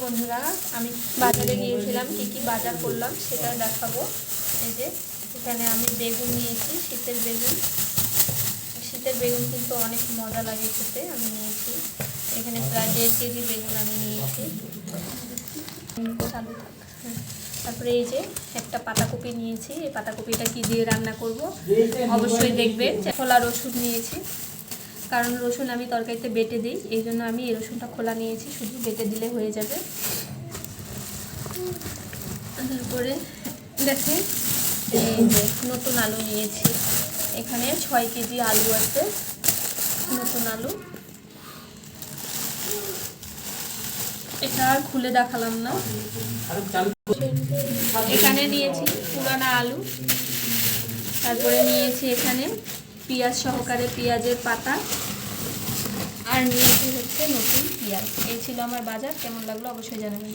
বন্ধুরা, আমি বাজারে গিয়েছিলাম, কি কি বাজার করলাম সেটা দেখাবো। এই যে এখানে আমি বেগুন নিয়েছি, শীতের বেগুন। শীতের বেগুন কিন্তু অনেক মজা লাগে খেতে। আমি নিয়েছি এখানে প্রায় 1.5 কেজি বেগুন আমি নিয়েছি। তারপরে এই যে একটা পাতাকপি নিয়েছি। এই পাতাকপিটা কি দিয়ে রান্না করব অবশ্যই দেখবেন। খোলা রসুন নিয়েছি, কারণ রসুন আমি তরকারিতে বেটে দিই, এই জন্য আমি এই রসুনটা খোলা নিয়েছি, শুধু বেটে দিলে হয়ে যাবে। তারপরে দেখুন এই যে নতুন আলু নিয়েছি, এখানে 6 কেজি আলু আছে, নতুন আলু। এটা আর খুলে দেখালাম না। এখানে নিয়েছি পুরানা আলু, তারপরে নিয়েছি এখানে পেঁয়াজ সহকারে পেঁয়াজের পাতা, আর নিয়েছি হচ্ছে নতুন পেঁয়াজ। এই ছিল আমার বাজার। কেমন লাগলো অবশ্যই জানাবেন।